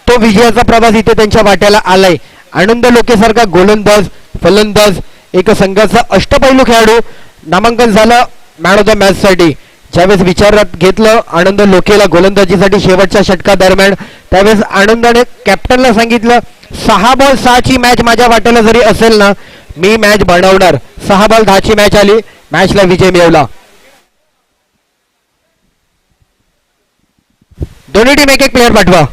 तो विजयाचा प्रवास इथे त्यांच्या वाट्याला आलाय. आनंद लोकेसारखा गोलंदाज फलंदाज एक संघाचा अष्टपैलू खेळाडू नामांकन झालं मॅन ऑफ द मॅच साठी. ज्यावेळेस विचारात घेतलं आनंद लोकेला गोलंदाजीसाठी शेवटच्या षटका दरम्यान, त्यावेळेस आनंदाने कॅप्टनला सांगितलं 6 बॉल 6 ची मॅच माझ्या वाट्याला जरी असेल ना मी मॅच बनवणार. 6 बॉल 10 ची मॅच आली, मॅचला विजय मिळवला. दोन्ही टीम एक प्लेअर पाठवा.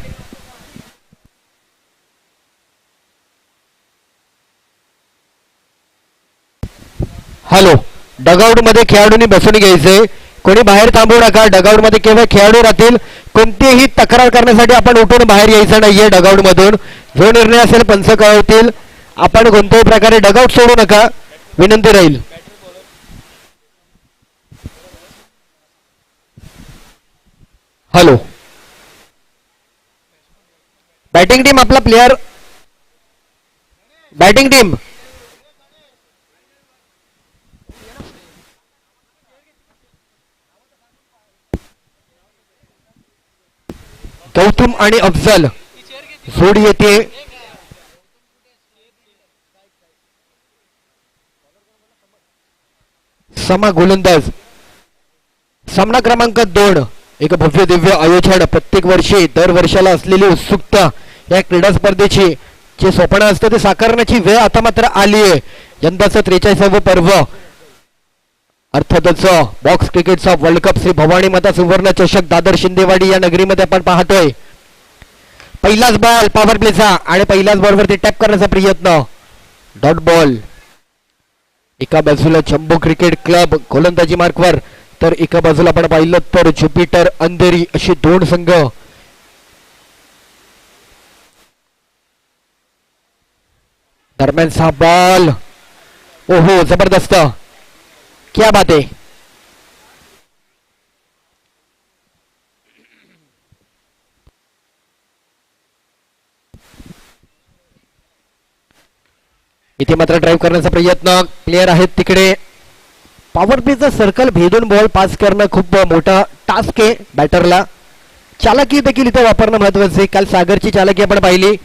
हॅलो, डगआउट मध्ये खेळाडूंनी बसून घ्यायचे, कोणी बाहेर थांबू नका. डगआउट मध्ये केवळ खेळाडू राहतील. कोणतीही तक्रार करण्यासाठी आपण उठून बाहेर यायचं नाहीये. डगआउट मधून जो निर्णय असेल पंच कळवतील. आपण कोणत्याही प्रकारे डगआउट सोडू नका, विनंती राहील. हॅलो, बॅटिंग टीम आपला प्लेयर, बॅटिंग टीम गौतम आणि अफजल जोडी येते. समा गोलंदाज. सामना क्रमांक 2. एक भव्य दिव्य आयोजन. प्रत्येक वर्षी दर वर्षाला असलेली उत्सुकता या क्रीडा स्पर्धेची जे स्वप्न असतं ते साकारण्याची वेळ आता मात्र आली आहे. यंदाचं 43वे पर्व अर्थातच बॉक्स क्रिकेटचा वर्ल्ड कप श्री भवानी माता सुवर्ण चषक दादर शिंदेवाडी या नगरीमध्ये आपण पाहतोय. पहिलाच बॉल पॉवर प्लेचा आणि पहिल्याच बॉलवरती टॅप करण्याचा प्रयत्न. Dot ball. एका बाजूला जम्बो क्रिकेट क्लब गोलंदाजी मार्कवर, तर एका बाजूला आपण पाहिलं तर ज्युपिटर अंधेरी असे दोन संघ. दरम्यानचा बॉल. ओहो, जबरदस्त, क्या बात है. इथे मात्र ड्राईव्ह करण्याचा प्रयत्न. प्लेयर आहेत तिकडे. पॉवर प्लेचं सर्कल भेदून बॉल पास करणं खूप मोठा टास्क आहे बॅटरला. चालकी देखील इथे वापरणं महत्वाचं आहे. काल सागरची चालकी आपण पाहिली,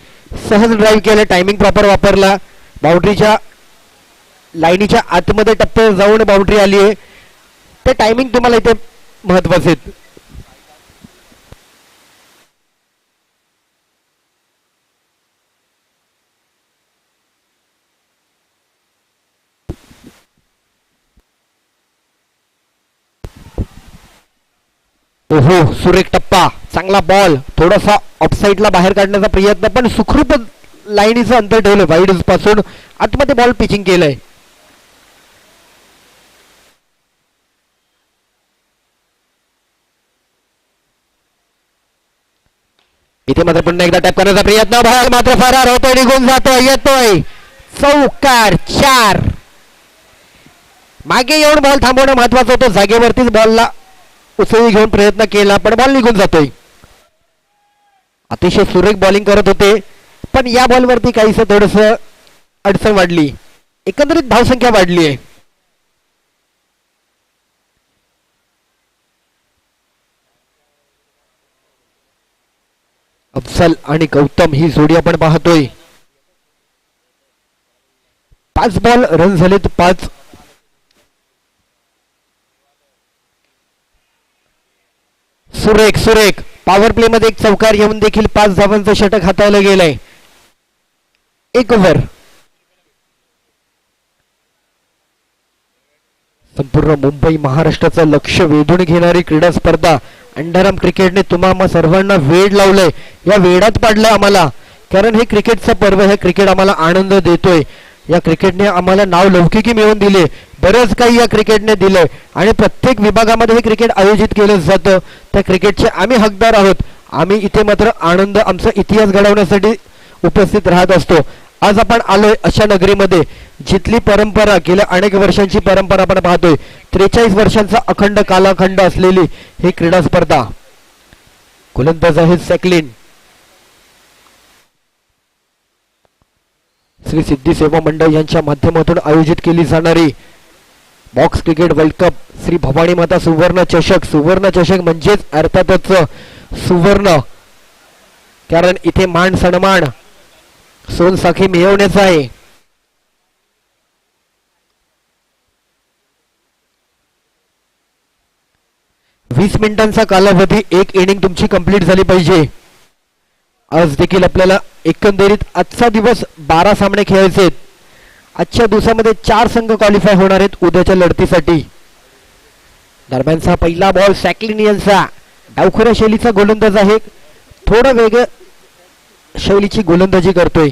सहज ड्राईव्ह केलं, टायमिंग प्रॉपर वापरला, बाउंड्रीच्या लाईनीच्या आतमध्ये टप्प्यात जाऊन बाउंड्री आली आहे. ते टायमिंग तुम्हाला इथे महत्वाचे आहेत. ओहो, सुरेख टप्पा, चांगला बॉल, थोडासा ऑफसाईडला बाहेर काढण्याचा प्रयत्न, पण सुखरूप लाईनीचं अंतर ठेवलं. वाईड पासून आतमध्ये बॉल पिचिंग केलंय. इथे मात्र पुन्हा एकदा टॅप करण्याचा प्रयत्न. बॉल मात्र फरार होतोय, निघून जातोय, येतोय चौकार. 4. मागे येऊन बॉल थांबवणं महत्वाचं होतं. जागेवरतीच बॉलला उसळी घेऊन प्रयत्न केला, पण बॉल निघून जातोय. अतिशय सुरेख बॉलिंग करत होते, पण या बॉलवरती काहीसं थोडस अडचण वाढली. एकंदरीत धावसंख्या वाढली आहे. अफसल आणि गौतम ही जोडी आपण पाहतोय. 5 बॉल रन झालेत, 5. सुरेख सुरेख पॉवर प्ले मध्ये एक चौकार येऊन देखील 5 धावांचं षटक हाताळलं गेलंय. 1 ओव्हर. संपूर्ण मुंबई महाराष्ट्राचं लक्ष वेधून घेणारी क्रीडा स्पर्धा अंधाराम क्रिकेटने तुम्हा सर्वांना वेड लावलंय. या वेडात पाडलं आम्हाला, कारण हे क्रिकेटचं पर्व, हे क्रिकेट आम्हाला आनंद देतोय. या क्रिकेटने आम्हाला नाव लौकिकी मिळवून दिले, बरंच काही या क्रिकेटने दिलंय आणि प्रत्येक विभागामध्ये हे क्रिकेट आयोजित केलं जातं. त्या क्रिकेटचे आम्ही हकदार आहोत. आम्ही इथे मात्र आनंद आमचा इतिहास घडवण्यासाठी उपस्थित राहत असतो. आज आपण आलोय अशा नगरीमध्ये जिथली परंपरा, गेल्या अनेक वर्षांची परंपरा आपण पाहतोय. 43 वर्षांचा अखंड कालखंड असलेली ही क्रीडा स्पर्धा. गोलंदाज आहे सॅकलिन. श्री सिद्धी सेवा मंडळ यांच्या माध्यमातून आयोजित केली जाणारी box cricket world cup Shri Bhavani माता सुवर्ण चषक. सुवर्ण चषक म्हणजेच अर्थातच सुवर्ण कारण इथे मान सन्मान सोनसाखी मिळवण्याचा आहे. 20 मिनिटांचा कालावधी, एक इनिंग तुमची कंप्लीट झाली पाहिजे. आज देखील आपल्याला एकंदरीत आजचा दिवस 12 सामने खेळायचे आहेत. आजच्या दिवसामध्ये 4 संघ क्वालिफाय होणार आहेत उद्याच्या लढतीसाठी. दरम्यानचा पहिला बॉल सॅक्लिनियनचा, डावखुऱ्या शैलीचा गोलंदाज आहे, थोडं वेगळं शैलीची गोलंदाजी करतोय.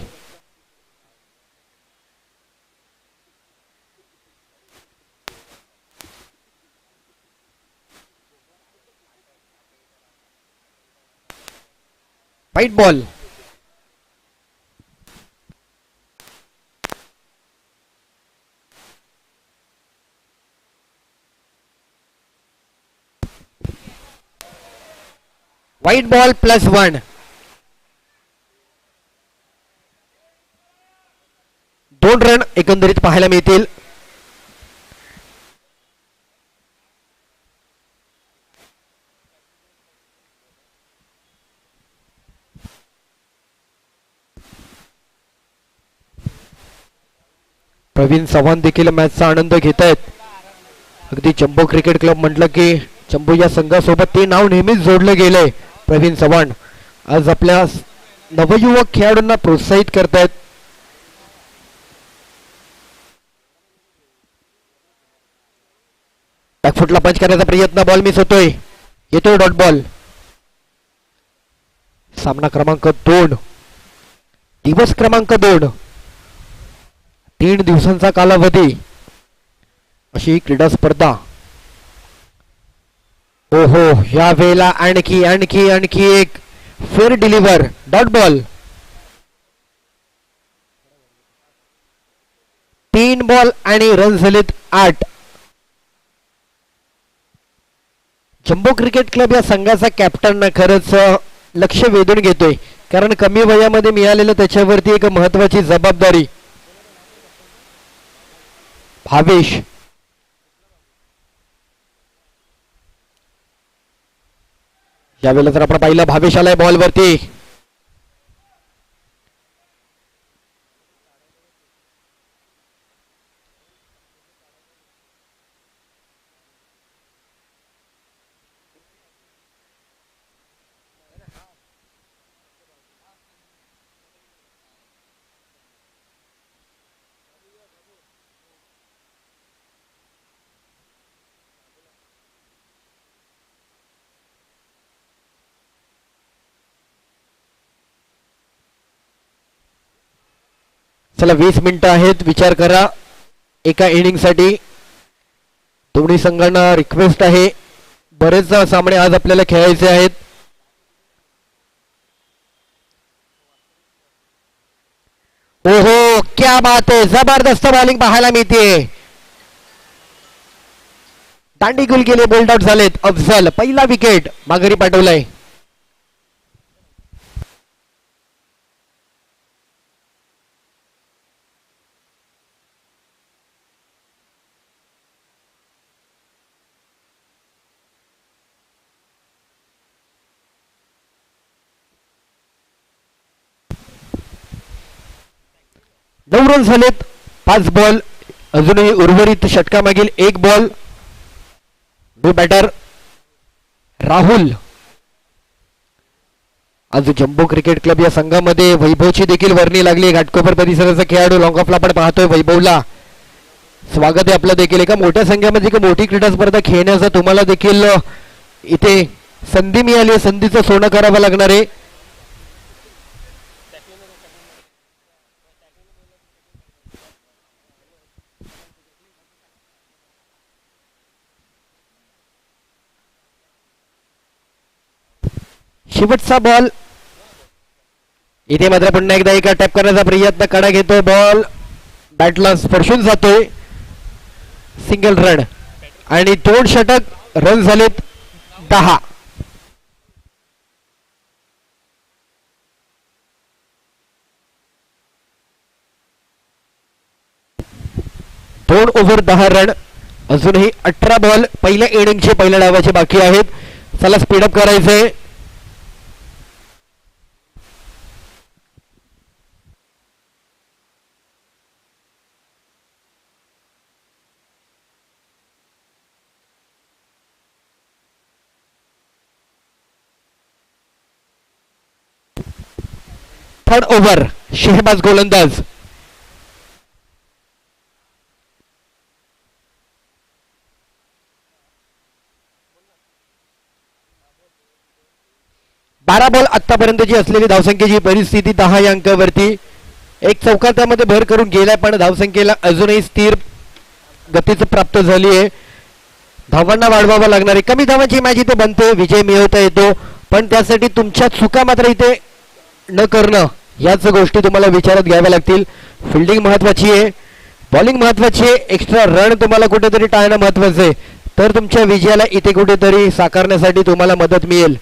White ball. White ball +1. 2 run एकंदरीत पाहायला मिळतील. प्रवीण चव्हाण देखील मॅचचा आनंद घेत आहेत. अगदी चंबू क्रिकेट क्लब म्हटलं की चंबू या संघासोबत ते नाव नेहमीच जोडले गेले. प्रवीण चव्हाण आज आपल्या नवयुवक खेळाडूंना प्रोत्साहित करतायत. बॅकफुटला पंच करण्याचा प्रयत्न, बॉल मिस होतोय, येतोय डॉट बॉल. सामना क्रमांक 2, दिवस क्रमांक 2, 3 दिवसांचा कालावधी अशी क्रीडा स्पर्धा. ओहो, या वेळेला आणखी आणखी आणखी एक fair deliver, dot ball. 3 ball आणि रन झालेत 8. जम्बो क्रिकेट क्लब या संघाचा कॅप्टन खरंच लक्ष वेधून घेतोय, कारण कमी वयामध्ये मिळालेलं त्याच्यावरती एक महत्वाची जबाबदारी. भावेश, यावेळेला जर आपण पाहिलं भावेश आलाय बॉल वरती. चला 20 मिनिटं आहेत, विचार करा एका इनिंग साठी. दोन्ही संघांना रिक्वेस्ट आहे, बरेच सामने आज आपल्याला खेळायचे आहेत. ओहो, क्या बात आहे, जबरदस्त बॉलिंग पाहायला मिळते. दांडी गुल गेले, बोल्ड आउट झालेत. अफजल पहिला विकेट माघारी पाठवलाय. नऊ रन झालेत, 5 बॉल. अजूनही उर्वरित षटकामागील 1 बॉल. New batter Rahul. आज जम्बो क्रिकेट क्लब या संघामध्ये वैभवची देखील वर्णी लागली. घाटकोपर परिसराचा खेळाडू लॉंग ऑफला आपण पाहतोय वैभवला. स्वागत आहे आपलं देखील. एका मोठ्या संघामध्ये एक मोठी क्रीडा स्पर्धा खेळण्याचा तुम्हाला देखील इथे संधी मिळाली आहे. संधीचं सोनं करावं लागणार आहे. शेवटचा बॉल. इथे मात्र पुन्हा एकदा एका टॅप करण्याचा प्रयत्न, कडा घेतोय, बॉल बॅटला स्पर्शून जातोय. सिंगल रन आणि 2 षटक. रन झालेत 10. 2 ओव्हर 10 रन. अजूनही 18 बॉल पहिल्या इनिंगचे पहिल्या डावाचे बाकी आहेत. चला स्पीडअप करायचंय. थर्ड ओव्हर शेहबाज गोलंदाज. बारा बॉल आतापर्यंतची असलेली धावसंख्येची परिस्थिती 10 या अंकावरती. एक चौकातामध्ये भर करून गेलाय पण धावसंख्येला अजूनही स्थिर गतीच प्राप्त झाली आहे. धावांना वाढवावं लागणार आहे. कमी धावांची मॅच इथे बनते, विजय मिळवता येतो, पण त्यासाठी तुमच्या चुका मात्र इथे न करणं याच गोष्टी तुम्हाला विचारात घ्याव्या लागतील. फिल्डिंग महत्वाची आहे, बॉलिंग महत्वाची आहे, एक्स्ट्रा रन तुम्हाला कुठेतरी टाळणं महत्वाचं आहे, तर तुमच्या विजयाला इथे कुठेतरी साकारण्यासाठी तुम्हाला मदत मिळेल.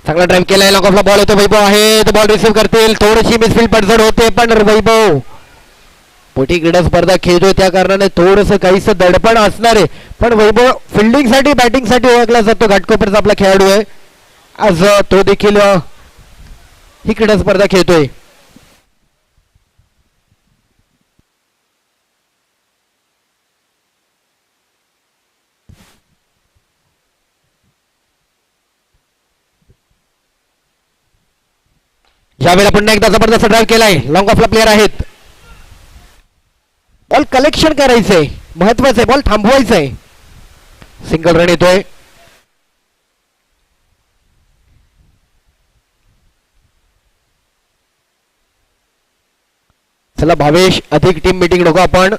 चांगला ड्राईव्ह केलाय, लॉक ऑफला बॉल होतो, वैभव आहे तो बॉल रिसिव्ह करतील, थोडीशी मिसफील्ड पडझड होते पण वैभव मोठी क्रीडा स्पर्धा खेळतोय त्या कारणाने थोडंसं काहीसं दडपण असणार आहे, पण वैभव फिल्डिंगसाठी बॅटिंगसाठी ओळखला जातो. घाटकोपरचा आपला खेळाडू आहे, आज तो देखील ही क्रीडा स्पर्धा खेळतोय. यावेळेला पुन्हा एकदा जबरदस्त ड्राईव्ह केलाय, लॉंग ऑफला प्लेअर आहेत, बॉल कलेक्शन करायचंय, महत्वाचं आहे, बॉल थांबवायचा आहे. सिंगल रन येतोय. चला भावेश, अधिक टीम मीटिंग नको आपण.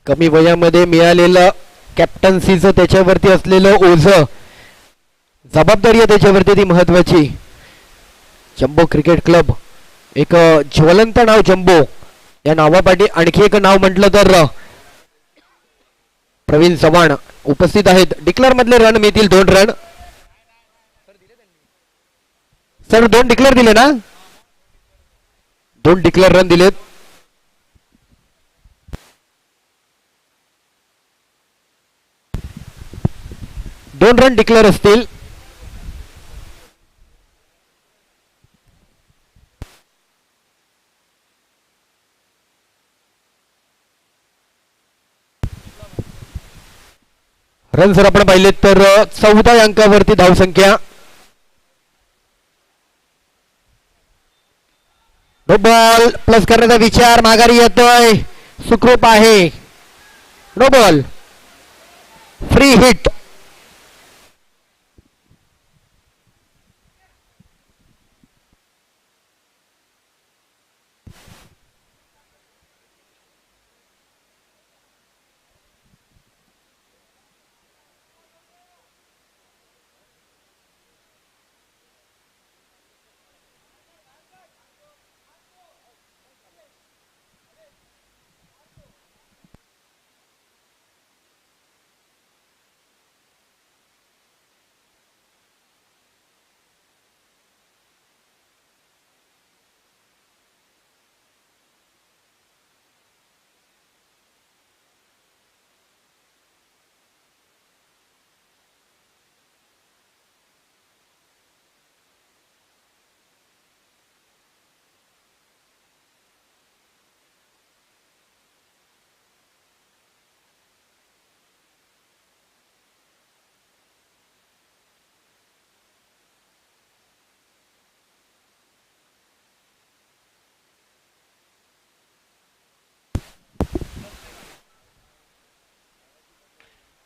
कमी वयामध्ये मिळालेलं कॅप्टन्सीचं त्याच्यावरती असलेलं ओझं, जबाबदारी आहे त्याच्यावरती ती महत्वाची. जम्बो क्रिकेट क्लब, एक ज्वलंत नाव जम्बो, या नावापाठी आणखी एक नाव म्हटलं तर प्रवीण चव्हाण उपस्थित आहेत. डिक्लेअर मधले रन मिळतील 2 रन. सर 2 डिक्लेअर दिले ना, 2 डिक्लेअर रन दिलेत. दोन रन डिक्लेअर असतील. रन जर आपण पाहिले तर 14 अंकावरती धावसंख्या. नो बॉल प्लस करण्याचा विचार माघारी येतोय, सुखरूप आहे. No ball, free hit.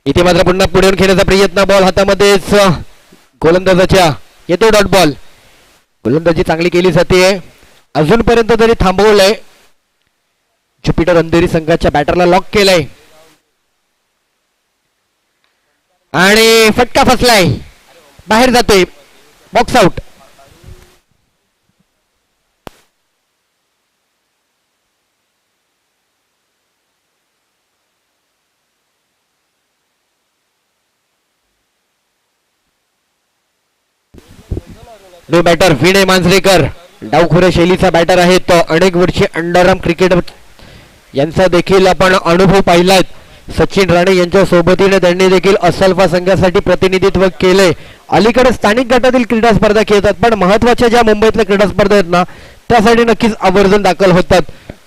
इथे मात्र पुन्हा पुढे खेळण्याचा प्रयत्न, बॉल हातामध्येच, गोलंदाजाच्या येतो डॉट बॉल. गोलंदाजी चांगली केली जाते, अजूनपर्यंत तरी थांबवलंय. ज्युपिटर अंधेरी संघाच्या बॅटरला लॉक केलंय आणि फटका फसलाय, बाहेर जातोय, box out. No batter Vinay Manjrekar, डावखुऱ्या शैलीचा बॅटर आहे तो. अनेक वर्षे अंडरआर्म क्रिकेट यांचा देखील आपण अनुभव पाहिलाय. सचिन राणे यांच्या सोबतीने त्यांनी देखील असल्फा संघासाठी प्रतिनिधित्व केले. अलीकडे स्थानिक गटातील क्रीडा स्पर्धा खेळतात, पण महत्वाच्या ज्या मुंबईतल्या क्रीडा स्पर्धा आहेत ना त्यासाठी नक्कीच आवर्जून दाखल होतात.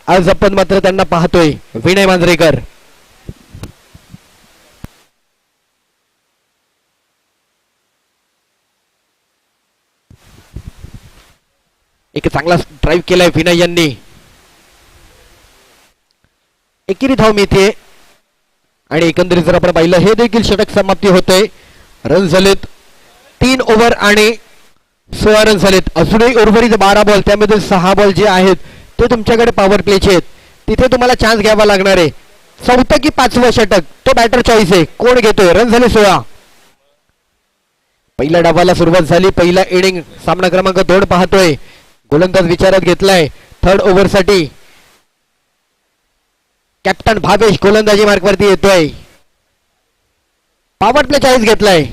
आज आपण मात्र त्यांना पाहतोय. विनय मांजरेकर, एक चांगला ड्राईव्ह केलाय विनय यांनी. एकेरी धाव मिळते आणि एकंदरीत जर आपण पाहिलं हे देखील षटक समाप्ती होते. रन झालेत 3 ओव्हर आणि 16 रन झालेत. अजूनही उर्वरित 12 बॉल, त्यामध्ये 6 बॉल जे आहेत ते तुमच्याकडे पॉवर प्लेचे आहेत. तिथे तुम्हाला चान्स घ्यावा लागणार आहे. 4थं की 5वं षटक तो बॅटर चॉईस आहे, कोण घेतोय. रन झाले 16. पहिल्या डावाला सुरुवात झाली. पहिला इनिंग सामना क्रमांक 2 पाहतोय. गोलंदाज विचारात घेतलाय 3rd ओव्हर साठी. कॅप्टन भावेश गोलंदाजी मार्कवरती येतोय. पॉवर प्ले चॉईस घेतलाय.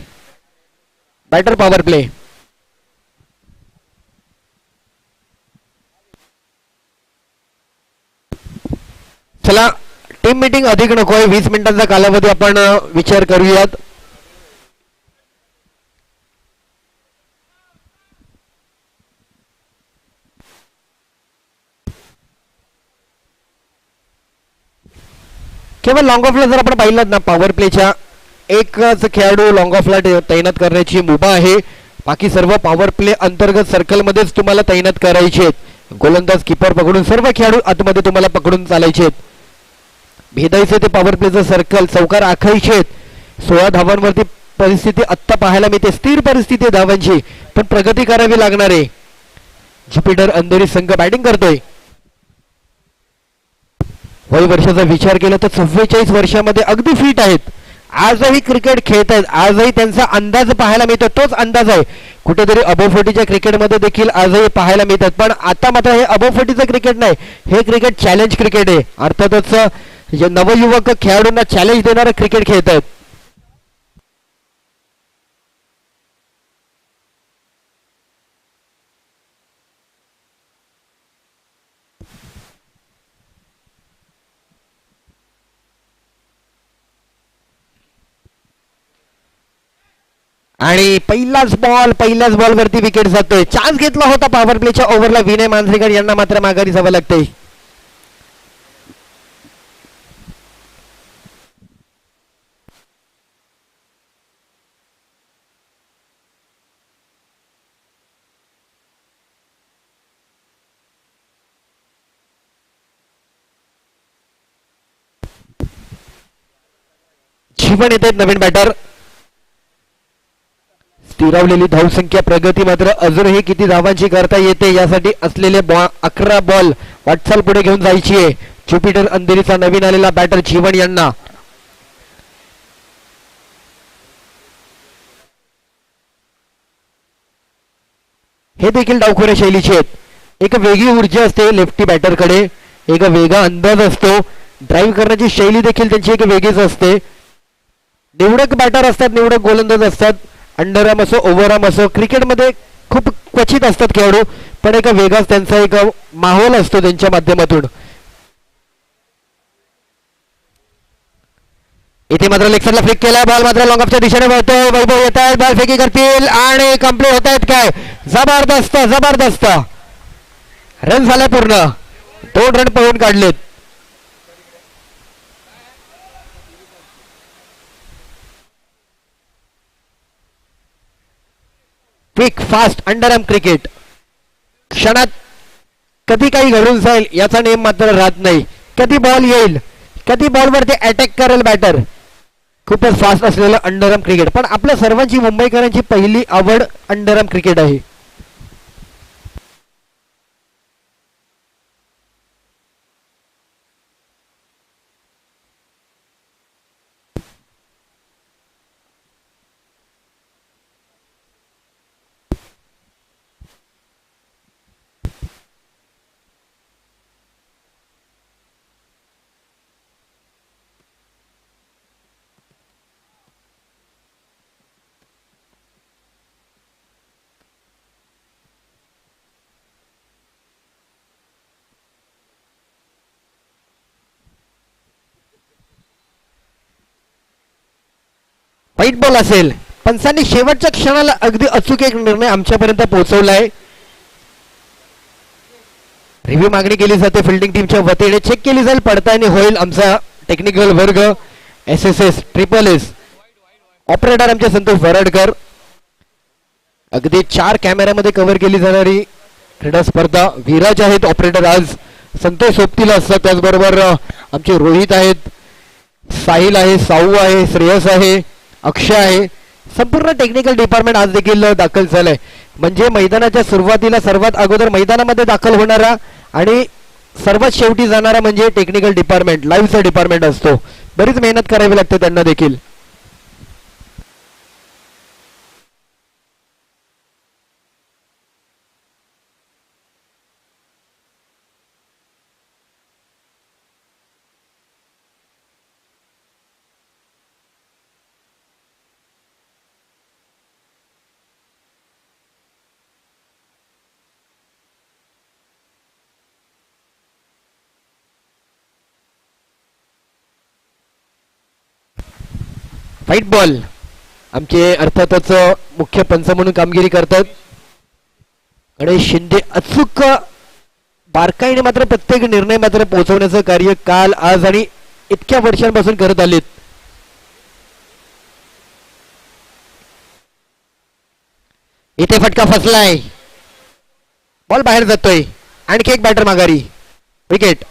Batter power play. चला टीम मीटिंग अधिक नकोय, 20 मिनिटांचा कालावधी आपण विचार करूयात. केवळ लॉंग ऑफला जर आपण पाहिलं ना, पॉवर प्लेच्या एकच खेळाडू लॉंग ऑफला तैनात करण्याची मुभा आहे. बाकी सर्व पॉवर प्ले अंतर्गत सर्कलमध्येच तुम्हाला तैनात करायचे आहेत. गोलंदाज किपर पकडून सर्व खेळाडू आतमध्ये तुम्हाला पकडून चालायचे आहेत. भेदायचे ते पॉवर प्लेचं सर्कल, चौकार आखायचे आहेत. 16 धावांवरती परिस्थिती आत्ता पाहायला मिळते. स्थिर परिस्थिती धावांची, पण प्रगती करावी लागणार आहे. ज्युपिटर अंधेरी संघ बॅटिंग करतोय. वय वर्षाचा विचार केला तर 44 वर्षामध्ये अगदी फिट आहेत. आजही क्रिकेट खेळत आहेत. आजही त्यांचा अंदाज पाहायला मिळतो, तोच अंदाज आहे. कुठेतरी अबोव 40च्या क्रिकेटमध्ये देखील आजही पाहायला मिळतात. पण आता मात्र हे अबोव 40चं क्रिकेट नाही, हे क्रिकेट चॅलेंज क्रिकेट आहे. अर्थातच नवयुवक खेळाडूंना चॅलेंज देणारं क्रिकेट खेळत आहेत. आणि पहिल्याच बॉलवरती विकेट जातोय. चान्स घेतला होता पॉवर प्लेच्या ओव्हरला विनय मांजरेकर यांना, मात्र माघारी जावं लागतंय. जीवन येत आहेत नवीन बॅटर. स्थिरावलेली धावसंख्या प्रगती मात्र अजूनही किती धावांची करता येते यासाठी असलेले 11 बॉल वाटचाल पुढे घेऊन जायची आहे. ज्युपिटर अंधेरीचा नवीन आलेला बॅटर जीवन यांना. हे देखील डावखोऱ्या शैलीचे आहेत. एक वेगळी ऊर्जा असते लेफ्टी बॅटरकडे, एक वेगळा अंदाज असतो. ड्राईव्ह करण्याची शैली देखील त्यांची एक वेगळीच असते. निवडक बॅटर असतात, निवडक गोलंदाज असतात. अंडरआर्म असो ओव्हरआर्म असो, क्रिकेटमध्ये खूप क्वचित असतात खेळाडू, पण एक वेगळाच त्यांचा एक माहोल असतो त्यांच्या माध्यमातून. इथे मात्र लेक्सरला फ्लिक केलाय. बॉल मात्र लॉंग ऑफच्या दिशेने वळतोय. वैभव येत आहेत, बॉल फेकी करतील आणि कंप्लीट होत आहेत. काय जबरदस्त जबरदस्त रन झाले. पूर्ण 2 रन पळून काढलेत. Quick fast underarm cricket. क्षणात कधी काही घडून जाईल याचा नेम मात्र राहत नाही. कधी बॉल येईल, कधी बॉलवरती अटॅक करेल बॅटर. खूपच फास्ट असलेलं अंडरआर्म क्रिकेट. पण आपल्या सर्वांची, मुंबईकरांची पहिली आवड अंडरआर्म क्रिकेट आहे. वाईट बॉल असेल. पंचांनी शेवटच्या क्षणाला अगदी अचूक एक निर्णय आमच्यापर्यंत पोहोचवलाय. रिव्ह्यू मागणी केली जाते फिल्डिंग टीमच्या वतीने. चेक केली जाईल, पडताळणी होईल. आमचा टेक्निकल वर्ग SSS SSS ऑपरेटर आमचे संतोष वरडकर. अगदी 4 कॅमेऱ्यामध्ये कव्हर केली जाणारी क्रीडा स्पर्धा विराज आहेत ऑपरेटर आज, संतोष सोबतील असतात, त्याचबरोबर आमचे रोहित आहेत, साहिल आहे, साऊ आहे, श्रेयस आहे, अक्षय आहे, संपूर्ण टेक्निकल डिपार्टमेंट आज देखील दाखल झालंय. म्हणजे मैदानाच्या सुरुवातीला सर्वात अगोदर मैदानामध्ये दाखल होणारा आणि सर्वात शेवटी जाणारा म्हणजे टेक्निकल डिपार्टमेंट, लाईव्हचा डिपार्टमेंट असतो. बरीच मेहनत करावी लागते त्यांना देखील. व्हाईट बॉल आमचे अर्थातच मुख्य पंच म्हणून कामगिरी करतात गणेश शिंदे. अचूक बारकाईने मात्र प्रत्येक निर्णय मात्र पोहोचवण्याचं कार्य काल आज आणि इतक्या वर्षांपासून करत आलेत. इथे फटका फसलाय, बॉल बाहेर जातोय, आणखी एक बॅटर माघारी, विकेट.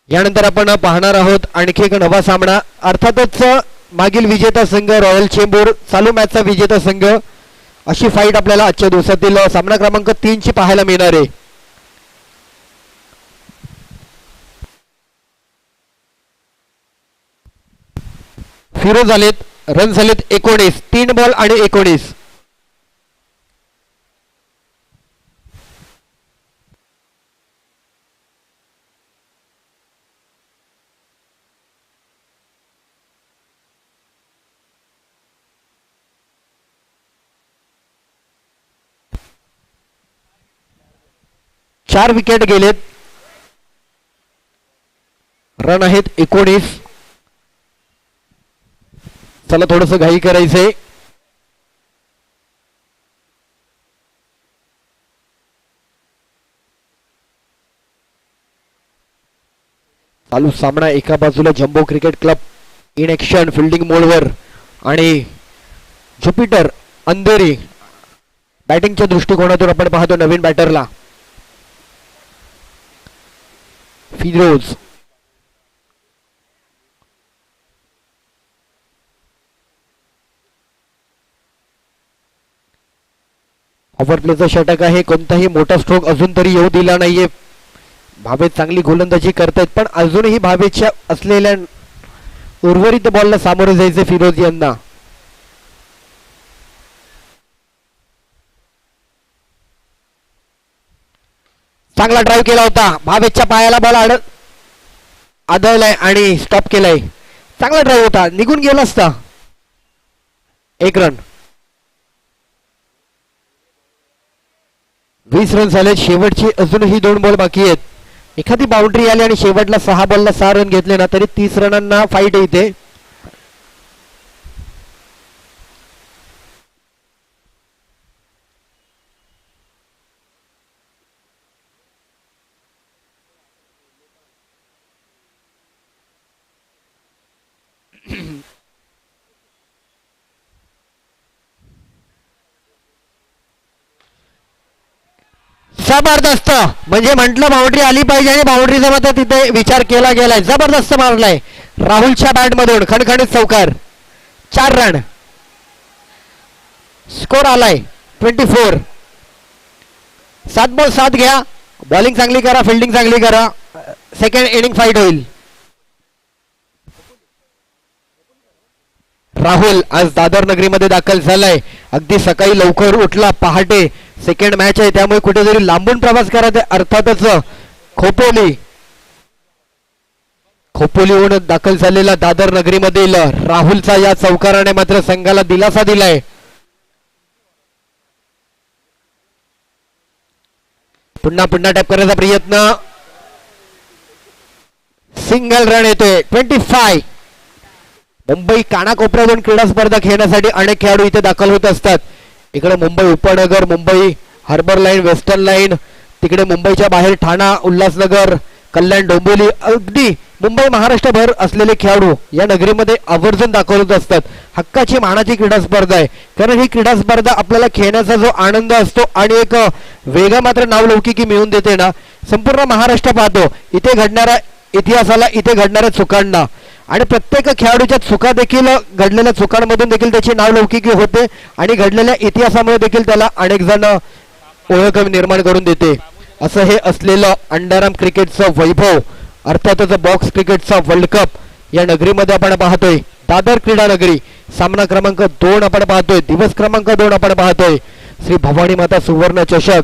यानंतर आपण पाहणार आहोत आणखी एक नवा सामना. अर्थातच मागील विजेता संघ रॉयल चेंबूर, चालू मॅचचा विजेता संघ, अशी फाईट आपल्याला आजच्या दिवसातील सामना क्रमांक 3 ची पाहायला मिळणार आहे. फिरो झालेत, रन झालेत 19, 3 बॉल आणि 19. चार विकेट गेलेत, रन आहेत 19. चला थोडस घाई करायचंय. चालू सामना एका बाजूला jumbo cricket club in action fielding मोडवर आणि ज्युपिटर अंधेरी बॅटिंगच्या दृष्टिकोनातून आपण पाहतो नवीन बॅटरला फिरोज. ऑव्हर प्लेचा षटक आहे, कोणताही मोठा स्ट्रोक अजून तरी येऊ दिला नाहीये. भावे चांगली गोलंदाजी करतायत पण अजूनही भावेच्या असलेल्या उर्वरित बॉलला सामोरे जायचे फिरोज यांना. चांगला ड्राईव्ह केला होता, भावेच्या पायाला बॉल आदळलाय आणि स्टॉप केलाय. चांगला ड्राईव्ह होता, निघून गेला असता. 1 रन. 20 रन झाले, शेवटची अजूनही 2 बॉल बाकी आहेत. एखादी बाउंड्री आली आणि शेवटला 6 बॉलला 6 रन घेतले ना तरी 30 रनांना फाईट येते. जबरदस्त, म्हणजे म्हटलं बाउंड्री आली पाहिजे आणि बाउंड्रीचा मात्र तिथे विचार केला गेलाय. जबरदस्त मारलाय राहुलच्या बॅट मधून, खणखणीत चौकार. 4 रन. स्कोर आलाय 24. 7 बॉल 7 घ्या, बॉलिंग चांगली करा, फिल्डिंग चांगली करा, सेकंड इनिंग फाईट होईल. राहुल आज दादर नगरीमध्ये दाखल झालाय. अगदी सकाळी लवकर उठला, पहाटे. सेकंड मॅच आहे त्यामुळे कुठेतरी लांबून प्रवास करायचा. अर्थातच खोपोलीहून दाखल झालेला दादर नगरीमधील राहुलचा या चौकाराने मात्र संघाला दिलासा दिलाय. पुन्हा पुन्हा टॅप करण्याचा प्रयत्न, सिंगल रन येतोय. 25. मुंबई कानाकोपऱ्यातून क्रीडा स्पर्धा खेळण्यासाठी अनेक खेळाडू इथे दाखल होत असतात. इकडे मुंबई उपनगर, Mumbai harbour line, western line, तिकडे मुंबईच्या बाहेर ठाणा, उल्हासनगर, कल्याण, डोंबिवली, अगदी मुंबई महाराष्ट्रभर असलेले खेळाडू या नगरीमध्ये आवर्जून दाखल होत असतात. हक्काची मानाची क्रीडा स्पर्धा आहे. कारण ही क्रीडा स्पर्धा आपल्याला खेळण्याचा जो आनंद असतो आणि एक वेगळा मात्र नावलौकिकी मिळवून देते ना, संपूर्ण महाराष्ट्र पाहतो इथे घडणाऱ्या इतिहासाला, इथे घडणाऱ्या चुकांना, आणि प्रत्येक खेळाडूच्या चुका देखील, घडलेल्या चुकांमधून देखील त्याची नावलौकिकी होते आणि घडलेल्या इतिहासामुळे देखील त्याला अनेक जण ओळख निर्माण करून देते. असं हे असलेलं अंडाराम क्रिकेटचं वैभव, अर्थातच बॉक्स क्रिकेटचा वर्ल्ड कप या नगरीमध्ये आपण पाहतोय. दादर क्रीडा नगरी, सामना क्रमांक 2 आपण पाहतोय, दिवस क्रमांक 2 आपण पाहतोय. श्री भवानी माता सुवर्ण चषक,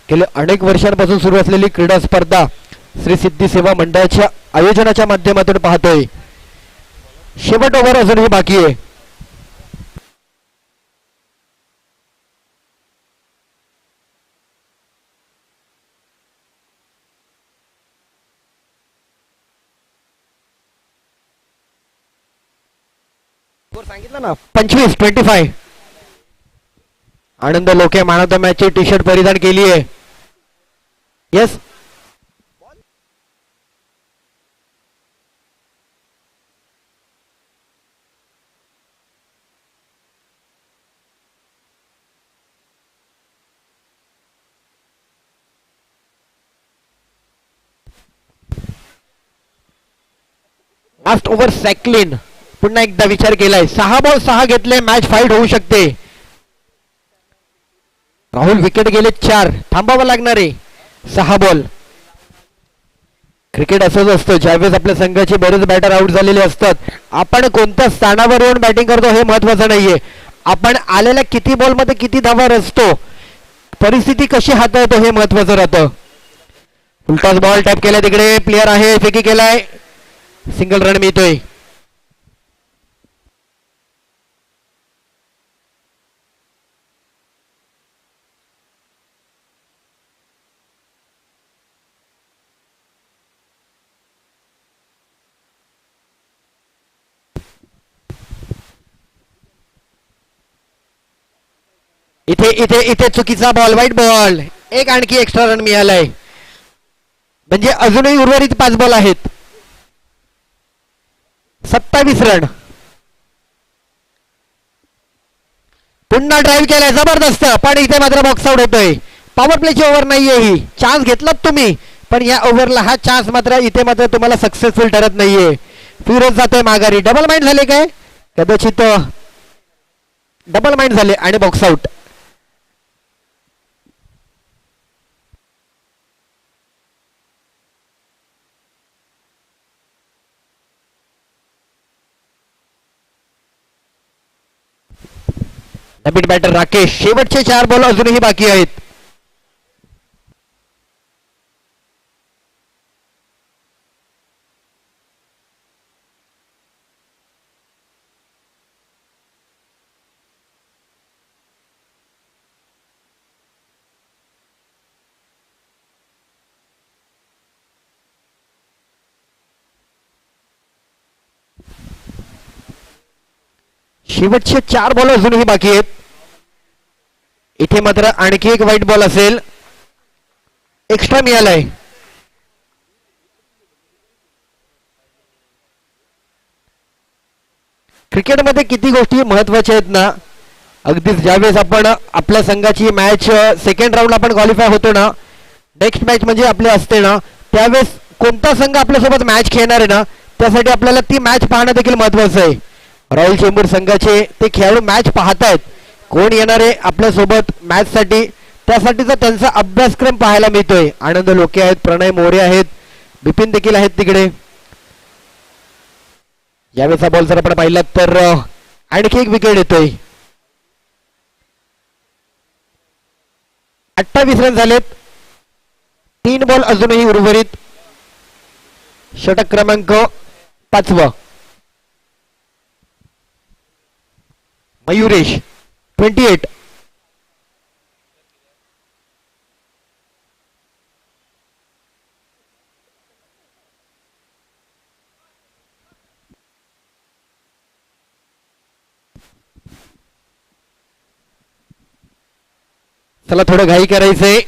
गेले अनेक वर्षांपासून सुरू असलेली क्रीडा स्पर्धा श्री सिद्धी सेवा मंडळाच्या आयोजनाच्या माध्यमातून पाहतोय. शेवट ओव्हर अजूनही बाकी आहे. सांगितलं ना 25 आनंद लोके मॅन ऑफ द मॅच ची टी शर्ट परिधान केली आहे. येस, लास्ट ओव्हर सॅक्लिन, पुन्हा एकदा विचार केलाय. 6 बॉल 6 घेतले, मॅच फाईट होऊ शकते. राहुल विकेट गेले 4, थांबावं लागणार आहे. 6 बॉल. क्रिकेट असंच असतं, ज्यावेळेस आपल्या संघाचे बरेच बॅटर आउट झालेले असतात, आपण कोणत्या स्थानावर येऊन बॅटिंग करतो हे महत्वाचं नाहीये, आपण आलेल्या किती बॉल मध्ये किती धावा रचतो, परिस्थिती कशी हाताळतो हे महत्वाचं राहतं. उलटाच बॉल टॅप केला, तिकडे प्लेअर आहे, फेकी केलाय, सिंगल रन मिळतोय. इथे इथे इथे चुकीचा बॉल, वाईट बॉल, एक आणखी एक्स्ट्रा रन मिळालाय. म्हणजे अजूनही उर्वरित 5 बॉल आहेत. 27 रन. पुन्हा ड्राईव्ह केलाय, जबरदस्त, पण इथे मात्र बॉक्स आउट होतोय. पॉवर प्लेची ओव्हर नाहीये ही, चान्स घेतलात तुम्ही, पण या ओव्हरला हा चान्स मात्र इथे मात्र तुम्हाला सक्सेसफुल ठरत नाहीये. फिरोज जातोय माघारी. डबल माइंड झाले काय, कदाचित डबल माइंड झाले आणि बॉक्स आउट. नवीन बॅटर राकेश. शेवटचे 4 बॉल अजूनही बाकी आहेत. शेवटचे 4 बॉल अजूनही बाकी आहेत. इथे मात्र आणखी एक व्हाईट बॉल असेल, एक्स्ट्रा मिळालाय. क्रिकेटमध्ये किती गोष्टी महत्वाच्या आहेत ना, अगदीच ज्यावेळेस आपण आपल्या संघाची मॅच सेकंड राऊंड आपण क्वालिफाय होतो ना, नेक्स्ट मॅच म्हणजे आपले असते ना, त्यावेळेस कोणता संघ आपल्यासोबत मॅच खेळणार आहे ना, त्यासाठी आपल्याला ती मॅच पाहणं देखील महत्वाचं आहे. रॉयल चेंबूर संघाचे ते खेळाडू मॅच पाहतायत, कोण येणार आहे आपल्यासोबत मॅच साठी, त्यासाठीचा त्यांचा अभ्यासक्रम पाहायला मिळतोय. आनंद लोके आहेत, प्रणय मोरे आहेत, बिपिन देखील आहेत तिकडे. यावेळेचा बॉल जर आपण पाहिला तर आणखी एक विकेट येतोय. 28 रन झालेत, 3 बॉल अजूनही उर्वरित. षटक क्रमांक 5. मयुरेश 28. चला थोडं घाई करायचंय.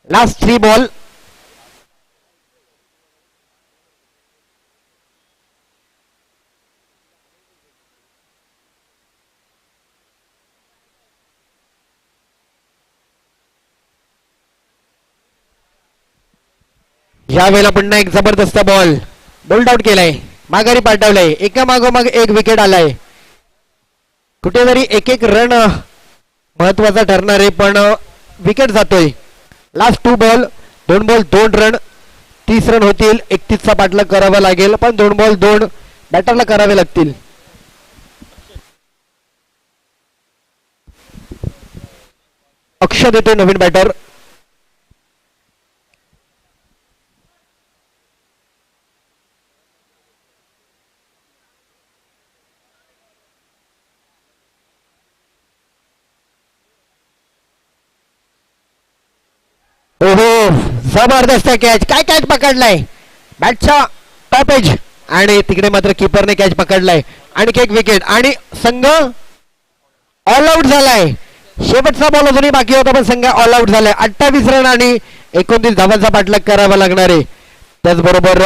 Last 3 ball. या वेळेला पुन्हा एक जबरदस्त बॉल बोल्ड आउट केलाय, माघारी पाठवलाय, एका मागोमाग एक विकेट आलाय. कुठेतरी एक एक रन महत्वाचा ठरणार आहे, पण विकेट जातोय. Last 2 ball, 2 ball 2 run, 30 run होतील. 31चा पाठलाग करावा लागेल, पण 2 बॉल 2 बॅटरला करावे लागतील. अक्षय देतोय नवीन बॅटर. ओहो, जबरदस्त कॅच, काय कॅच पकडलाय, बॅटचा टॉप एज, आणि तिकडे मात्र कीपरने कॅच पकडलाय. आणखी एक विकेट आणि संघ ऑल आउट झालाय. शेवटचा बॉल अजूनही बाकी होता, पण संघ ऑल आउट झालाय. 28 रन आणि 29 धावांचा पाठलाग करावा लागणार आहे. त्याचबरोबर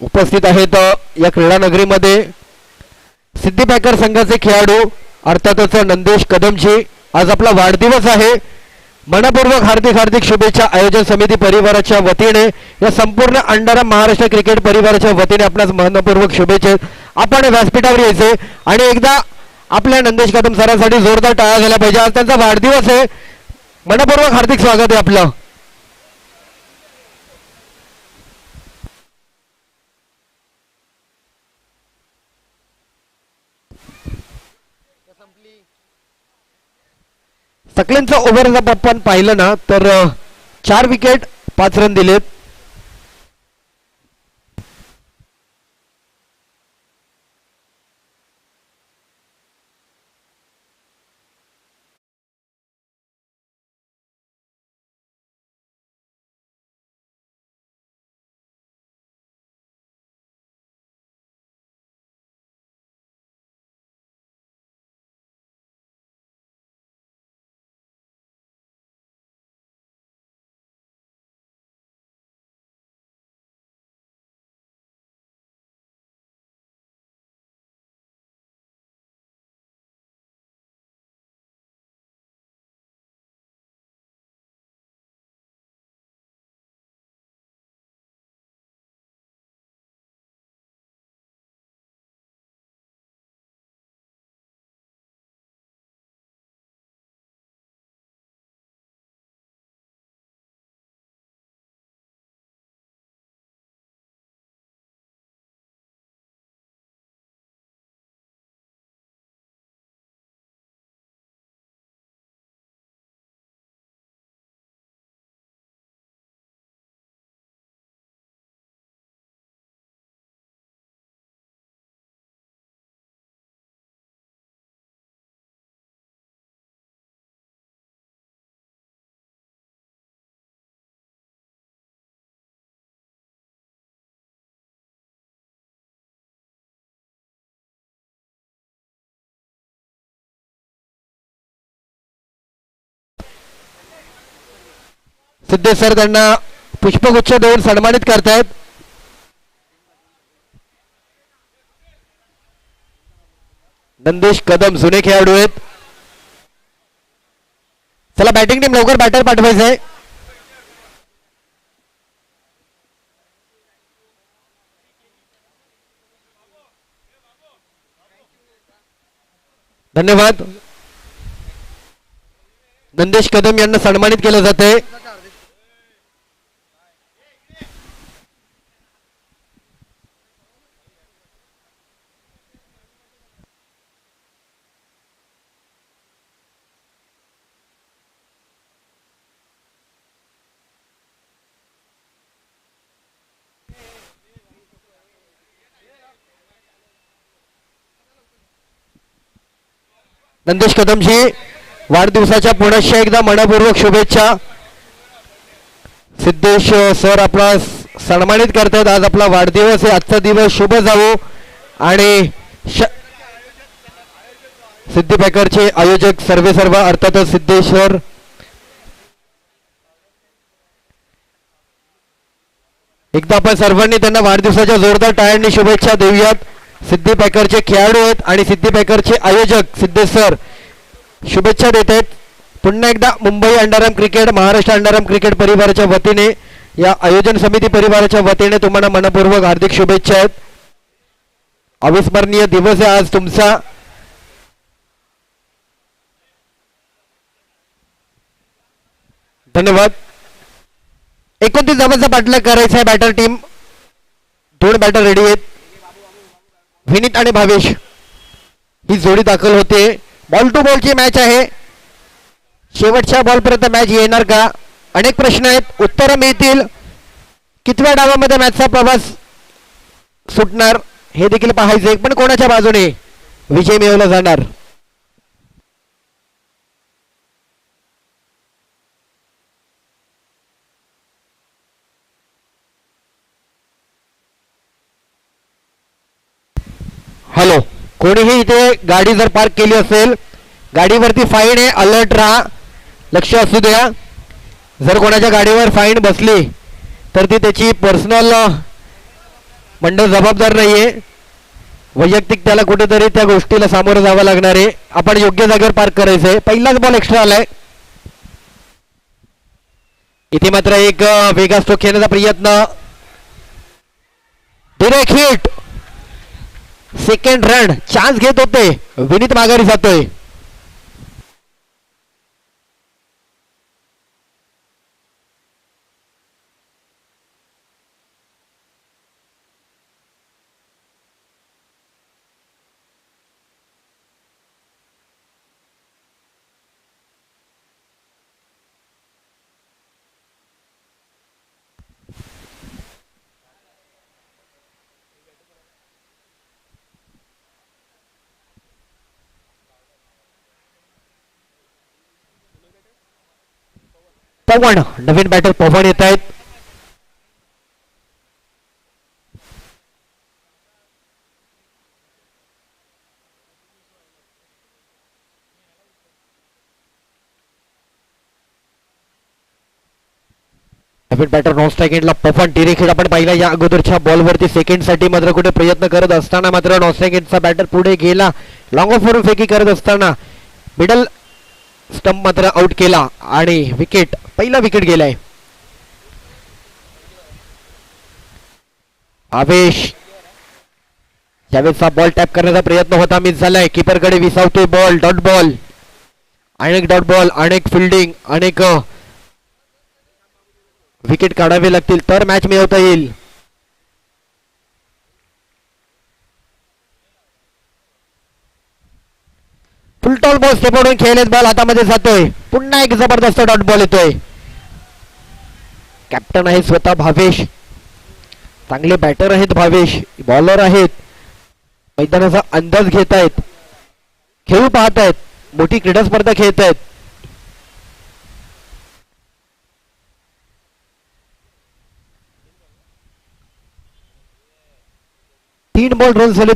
उपस्थित आहेत या क्रीडा नगरीमध्ये सिद्धी पॅकर संघाचे खेळाडू, अर्थातच नंदेश कदमजी. आज आपला वाढदिवस आहे. मनपूर्वक हार्दिक हार्दिक शुभेच्छा आयोजन समिती परिवाराच्या वतीने, या संपूर्ण अंडरआर्म महाराष्ट्र क्रिकेट परिवाराच्या वतीने आपणास मनपूर्वक शुभेच्छा. आपण व्यासपीठावर यायचे आणि एकदा आपल्या नंदेश कदम सरांसाठी जोरदार टाळ्या झाल्या पाहिजे. आज त्यांचा वाढदिवस आहे. मनपूर्वक हार्दिक स्वागत आहे आपलं. सकलेंचा ओव्हर जर आपण पाहिलं ना, तर 4 विकेट 5 रन दिलेत. सिद्धेश सर त्यांना पुष्पगुच्छ देऊन सन्मानित करतायत. नंदेश कदम जुने खेळाडू आहेत. चला बॅटिंग टीम लवकर बॅटर पाठवायचंय. धन्यवाद. नंदेश कदम यांना सन्मानित केलं जाते. नंदेश कदमजी वाढदिवसाच्या पुनश्च एकदा मनपूर्वक शुभेच्छा. सिद्धेश सर आपला सन्मानित करतात. आज आपला वाढदिवस आहे. आजचा दिवस शुभ जावो. आणि सिद्धी पॅकरचे आयोजक सर्व अर्थातच सिद्धेश सर. एकदा आपण सर्वांनी त्यांना वाढदिवसाच्या जोरदार टाळ्यांनी शुभेच्छा देऊयात. सिद्धी पॅकरचे खेळाडू आहेत आणि सिद्धी पॅकरचे आयोजक सिद्धेश सर शुभेच्छा देत आहेत. पुन्हा एकदा Mumbai underarm cricket, Maharashtra underarm cricket परिवाराच्या वतीने या आयोजन समिती परिवाराच्या वतीने तुम्हाला मनपूर्वक हार्दिक शुभेच्छा आहेत. अविस्मरणीय दिवस आहे आज तुमचा. धन्यवाद. 29 धावांचा पाठलाग करायचा आहे बॅटर टीम. 2 बॅटर रेडी आहेत. विनीत आणि भावेश ही जोडी दाखल होते. बॉल टू बॉलची मॅच आहे. शेवटच्या बॉलपर्यंत मॅच येणार का? अनेक प्रश्न आहेत, उत्तरं मिळतील. कितव्या डावामध्ये मॅचचा प्रवास सुटणार हे देखील पाहायचे. पण कोणाच्या बाजूने विजय मिळवला जाणार? हॅलो, कोणीही इथे गाडी जर पार्क केली असेल, गाडीवरती फाईन आहे, अलर्ट राहा, लक्ष असू द्या. जर कोणाच्या गाडीवर फाईन बसली तर ती त्याची पर्सनल मंडळ जबाबदार नाहीये. वैयक्तिक त्याला कुठेतरी त्या गोष्टीला सामोरं जावं लागणार आहे. आपण योग्य जागेवर पार्क करायचंय. पहिलाच बॉल एक्स्ट्रा आलाय. इथे मात्र एक वेगा स्ट्रोक खेळण्याचा प्रयत्न. Direct hit. Second run. Chance घेत होते. विनीत माघारी जातोय. पवन, नवीन बॅटर पवन येत आहेत. नवीन बॅटर नॉन स्ट्राईक एंडला पवन. डिरेक्ट आपण पाहिला या अगोदरच्या बॉलवरती सेकंड साठी मात्र कुठे प्रयत्न करत असताना मात्र नॉन स्ट्राईक एंडचा बॅटर पुढे गेला. लॉंग ऑफ वरून फेकी करत असताना मिडल स्टंप मात्र आउट केला आणि विकेट, पहिला विकेट गेलाय. आवेश यावेळेचा बॉल टॅप करण्याचा प्रयत्न होता, मिस झालाय. कीपरकडे विसावतोय बॉल. Dot ball. अनेक डॉट बॉल, अनेक फिल्डिंग, अनेक विकेट काढावे लागतील तर मॅच मिळवता येईल. फुलटॉल बॉल स्टेपवरून खेळलेत. बॉल हातामध्ये जातोय. पुन्हा एक जबरदस्त डॉट बॉल येतोय. कॅप्टन आहे स्वतः भावेश. चांगले बॅटर आहेत भावेश, बॉलर आहेत. मैदानाचा अंदाज घेत आहेत, खेळू पाहत आहेत, मोठी क्रीडा स्पर्धा खेळत आहेत. तीन बॉल रन झाले.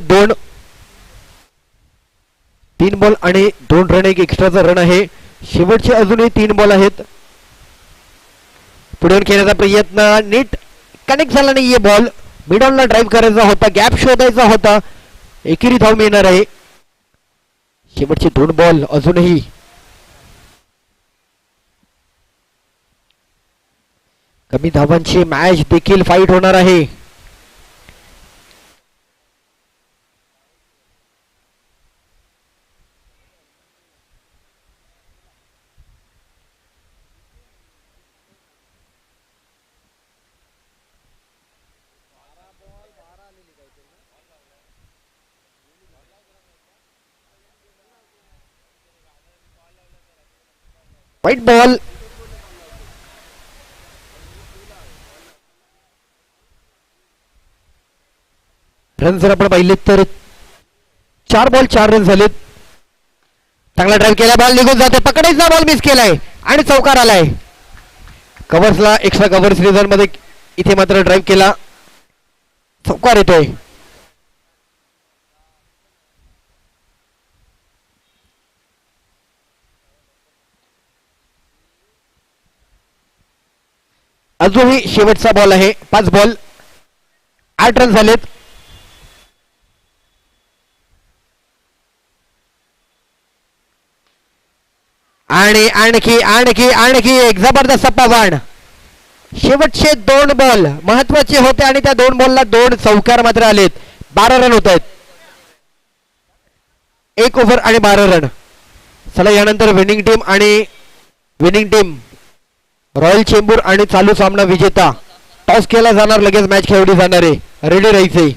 3 बॉल आणि 2 रन. एक एक्स्ट्राचा रन आहे. शेवटचे अजूनही 3 बॉल आहेत. पुढे खेळण्याचा प्रयत्न. नीट कनेक्ट झाला नाहीये बॉल. मिडॉनला ड्राईव्ह करायचा होता, गॅप शोधायचा होता. एकेरी धाव मिळणार आहे. शेवटचे 2 बॉल अजूनही. कमी धावांची मॅच देखील फाईट होणार आहे. White ball. रन जर आपण पाहिले तर 4 बॉल 4 रन झालेत. चांगला ड्राईव्ह केला, बॉल निघून जाते. पकडायचा बॉल मिस केलाय आणि चौकार आलाय. कव्हर्सला एक्स्ट्रा कव्हर्स रिझल्ट मध्ये इथे मात्र ड्राईव्ह केला, चौकार येतोय. अजूनही शेवटचा बॉल आहे. 5 बॉल 8 रन झालेत. आणि आणखी आणखी आणखी एक जबरदस्त पवन. शेवटचे 2 बॉल महत्वाचे होते आणि त्या 2 बॉलला 2 चौकार मात्र आलेत. 12 रन होत आहेत. 1 ओव्हर आणि 12 रन. चला यानंतर विनिंग टीम रॉयल चेंबूर आणि चालू सामना विजेता. टॉस केला जाणार, लगेच मॅच खेळवली जाणार आहे. रेडी राहायचे.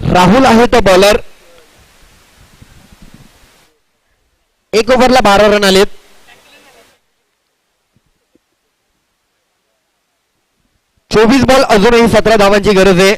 राहुल आहे तो बॉलर. 1 ओव्हरला 12 रन आलेत. चोवीस बॉल अजूनही 17 धावांची गरज आहे.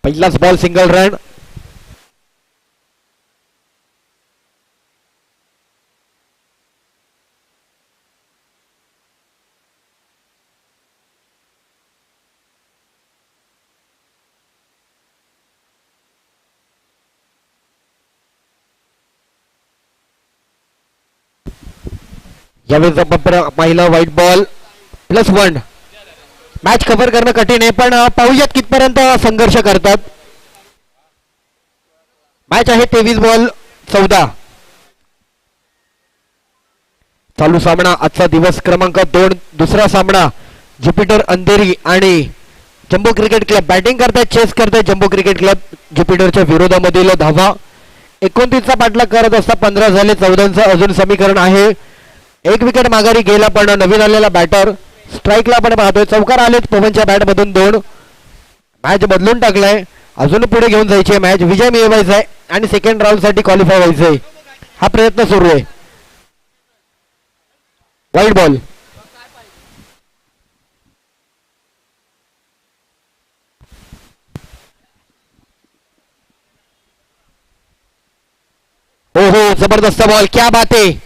पहिलाच बॉल सिंगल रन. यावेळेचा पहिला व्हाईट बॉल +1. मॅच कव्हर करणं कठीण आहे, पण पाहूयात कितपर्यंत संघर्ष करतात. मॅच आहे 23 बॉल 14. चालू सामना आजचा दिवस क्रमांक 2. दुसरा सामना ज्युपिटर अंधेरी आणि जम्बो क्रिकेट क्लब. बॅटिंग करतायत, चेस करतायत जम्बो क्रिकेट क्लब. ज्युपिटरच्या विरोधामधील धावा 29चा पाठलाग करत असता 15 झाले. 14चं अजून समीकरण आहे. 1 विकेट माघारी गेला, पण नवीन आलेला बॅटर स्ट्राईकला आपण पाहतोय. चौकार आलेत पवनच्या बॅट मधून 2. मॅच बदलून टाकलाय. अजून पुढे घेऊन जायची आहे मॅच. विजय मिळवायचा आहे आणि सेकंड राऊंड साठी क्वालिफाय व्हायचंय. हा प्रयत्न सुरू आहे. वाईट बॉल. हो हो, जबरदस्त बॉल. क्या बात आहे.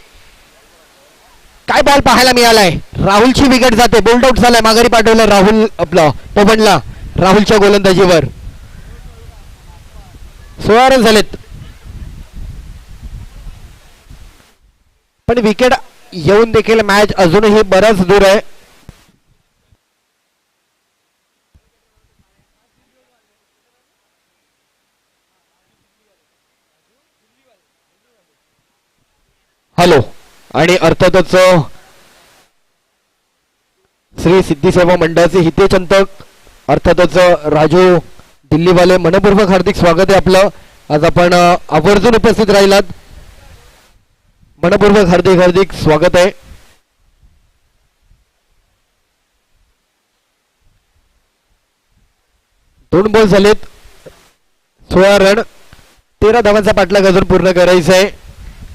काय बॉल पाहायला मिळालाय. राहुलची विकेट जाते. बोल्ड आउट झालाय. माघारी पाठवलं राहुल आपला पवनला राहुलच्या गोलंदाजीवर. 16 रन झालेत, पण विकेट येऊन देखील मॅच अजूनही बराच दूर आहे. हॅलो. आणि अर्थातच श्री सिद्धी सेवा मंडळाचे हितेचिंतक अर्थातच राजू दिल्लीवाले, मनपूर्वक हार्दिक स्वागत आहे आपलं. आज आपण आवर्जून उपस्थित राहिलात. मनपूर्वक हार्दिक हार्दिक स्वागत आहे. दोन बॉल झालेत, 16 रन, 13 धावांचा पाठलाग अजून पूर्ण करायचा आहे.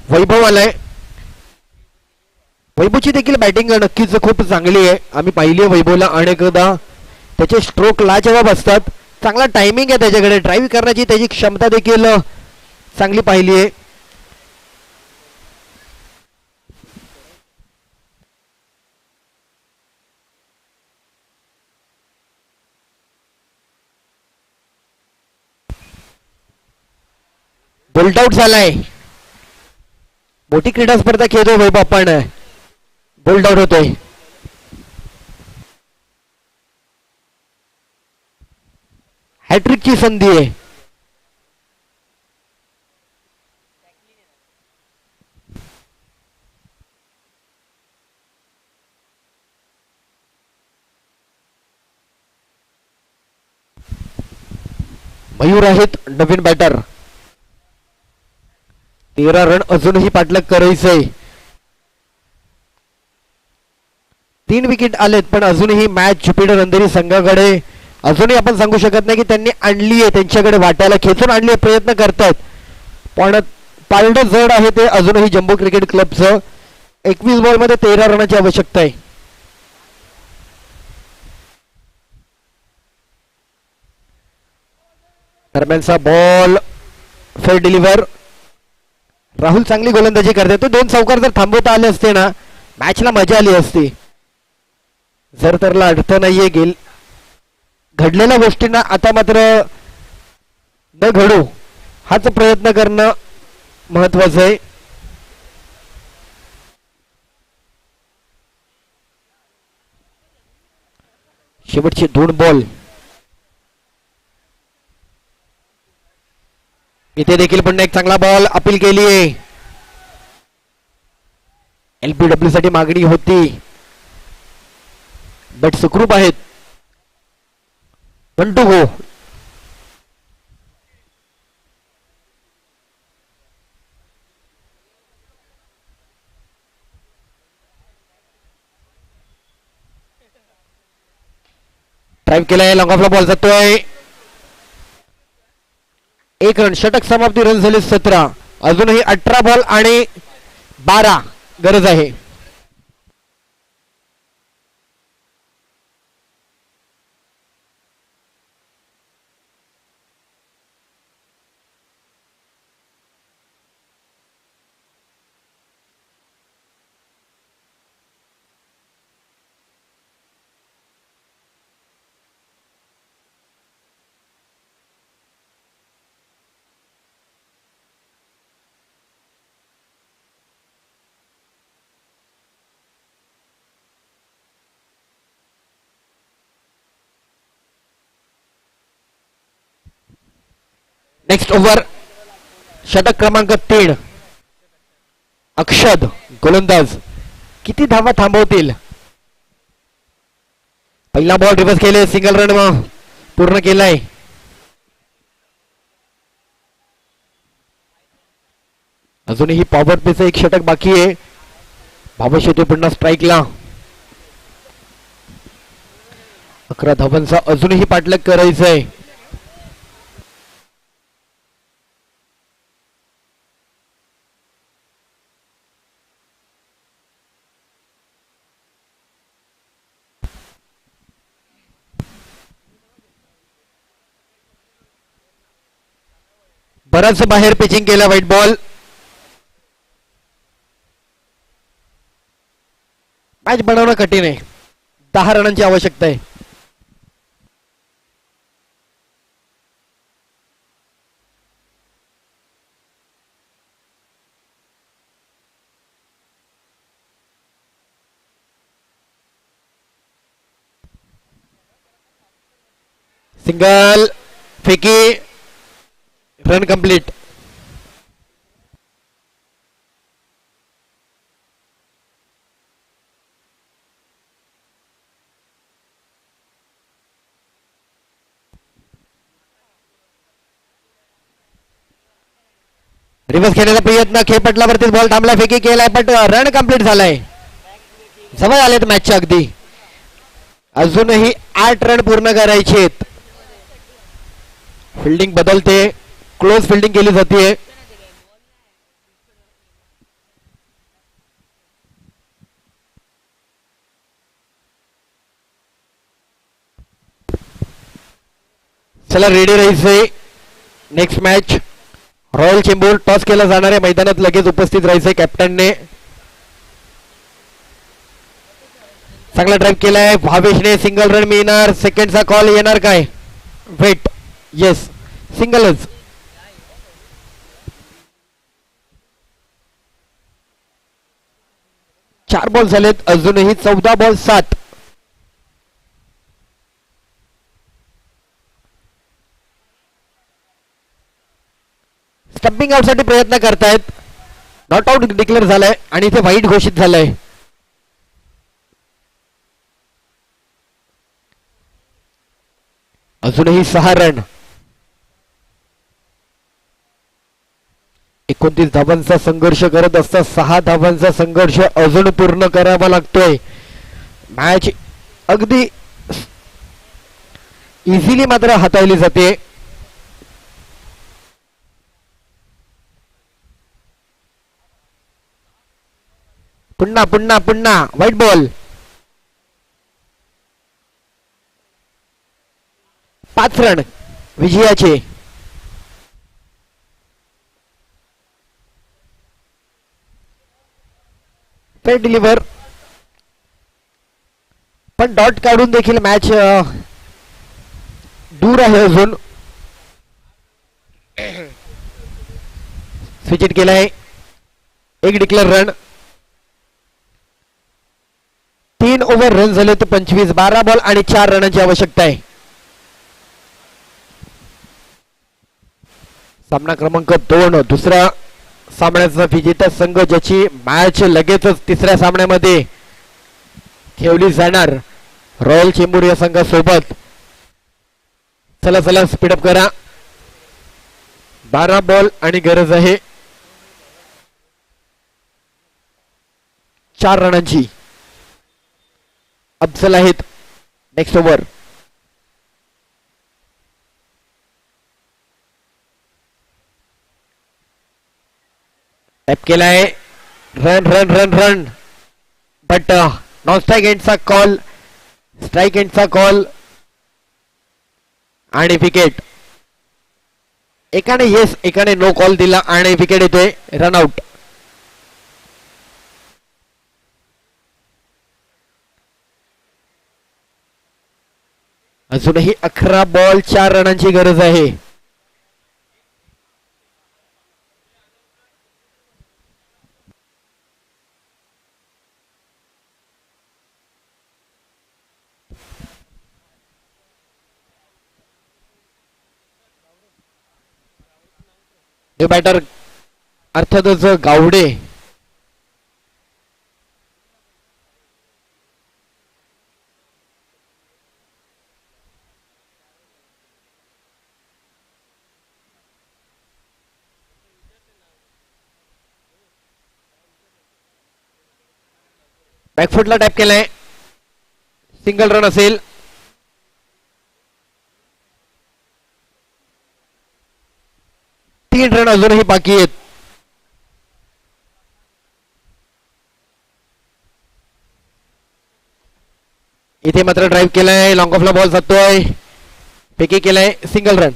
वैभव आलाय. वैभवची देखील बॅटिंग नक्कीच खूप चांगली आहे. आम्ही पाहिली आहे वैभवला अनेकदा. त्याचे स्ट्रोक लाजवाब असतात. चांगला टायमिंग आहे त्याच्याकडे. ड्राईव्ह करण्याची त्याची क्षमता देखील चांगली पाहिली आहे. बोल्ड आउट झालाय. मोठी क्रीडा स्पर्धा खेळतोय वैभव, पण बोल्ड आउट होतोय. हॅट्रिकची संधी आहे. मयूर आहेत नवीन बॅटर. 13 रन अजूनही पाठलाग करायचंय. 3 विकेट आलेत पण अजूनही मॅच ज्युपिटर अंधेरी संघाकडे अजूनही आपण सांगू शकत नाही की त्यांनी आणली आहे, त्यांच्याकडे वाट्याला खेचून आणली आहे, प्रयत्न करतायत पण पारडं जड आहे ते अजूनही जम्बो क्रिकेट क्लबचं. 21 बॉलमध्ये 13 रनाची आवश्यकता आहे. दरम्यानचा बॉल फेर डिलिव्हर. राहुल चांगली गोलंदाजी करते. तो 2 चौकार जर थांबवता आले असते ना मॅचला मजा आली असती. जर तरला अर्थ नाहीये गेल घडलेल्या गोष्टींना आता मात्र न घडू हाच प्रयत्न करणं महत्वाचं आहे. शेवटचे 2 बॉल. इथे देखील पुन्हा एक चांगला बॉल अपील केली आहे. एलबीडब्ल्यू साठी मागणी होती बट सुखरूप आहेत. 1 to go. ड्राईव्ह केलाय. लॉंग ऑफला बॉल जातोय. 1 रन. षटक समाप्ती. रन झाले 17. अजूनही 18 बॉल आणि 12 गरज आहे. Next over. षटक क्रमांक 3. अक्षद गोलंदाज. किती धावा थांबवतील. पहिला बॉल रिव्हर्स केले. सिंगल रन पूर्ण केलाय. अजूनही पॉवर प्लेचं एक षटक बाकी आहे. भावेश येते पुन्हा स्ट्राईकला. 11 धावांचा अजूनही पाठलाग करायचंय. बराच बाहेर पिचिंग केला. White ball. मॅच बनवणं कठीण आहे. 10 रनांची आवश्यकता आहे. सिंगल. फेकी. Run complete. रिव्हर्स खेळण्याचा प्रयत्न. खेळपटलावरतीच बॉल थांबला. फेकी केलाय पण रन कंप्लीट झालाय. जवळ आलेत मॅचच्या अगदी. अजूनही 8 रन पूर्ण करायचे आहेत. फिल्डिंग बदलते. क्लोज फिल्डिंग केली जाते. चला रेडी राहायचंय. Next match royal Chembur. Toss केला जाणार आहे. मैदानात लगेच उपस्थित राहायचंय कॅप्टनने. चांगला ड्राईव्ह केलाय भावेशने. सिंगल रन मिळणार. सेकंडचा कॉल येणार काय. वेट. येस सिंगलच. चार बॉल झालेत. अजूनही 14 बॉल 7. स्टंपिंग आउट साठी प्रयत्न करतायत. नॉट आउट डिक्लेअर झालाय आणि इथे वाईट घोषित झालंय. अजूनही 6 रन. 29 धावांचा संघर्ष करत असता 6 धावांचा संघर्ष अजून पूर्ण करावा लागतोय. मॅच अगदी इझिली मात्र हाताळली जाते. पुन्हा पुन्हा पुन्हा व्हाईट बॉल. 5 रन विजयाचे. पेट डिलिव्हर पण डॉट काढून देखील मॅच दूर आहे अजून. स्विच केलाय. एक डिक्लेअर रन. 3 ओव्हर रन झाले तर 25. 12 बॉल आणि 4 रनांची आवश्यकता आहे. सामना क्रमांक 2 दुसरा सामन्याचा विजेता संघ ज्याची मॅच लगेचच तिसऱ्या सामन्यामध्ये खेळली जाणार रॉयल चेंबूर या संघासोबत. चला चला स्पीडअप करा. 12 बॉल आणि गरज आहे 4 रनांची. अफजल आहेत नेक्स्ट ओव्हर. टॅप केलाय. Run run run run but non strike एंडचा कॉल. स्ट्राईक एंडचा कॉल आणि विकेट. एकाने येस एकाने नो कॉल दिला आणि विकेट येतोय. रनआउट. अजूनही 11 बॉल 4 रनांची गरज आहे. न्यू बॅटर अर्थातच गावडे. बॅकफुटला टॅप केलाय. सिंगल रन असेल. तीन रन अजूनही बाकी आहेत. इथे मात्र ड्राईव्ह केलाय. लॉंग ऑफला बॉल जातोय. फेकी केलाय. Single run.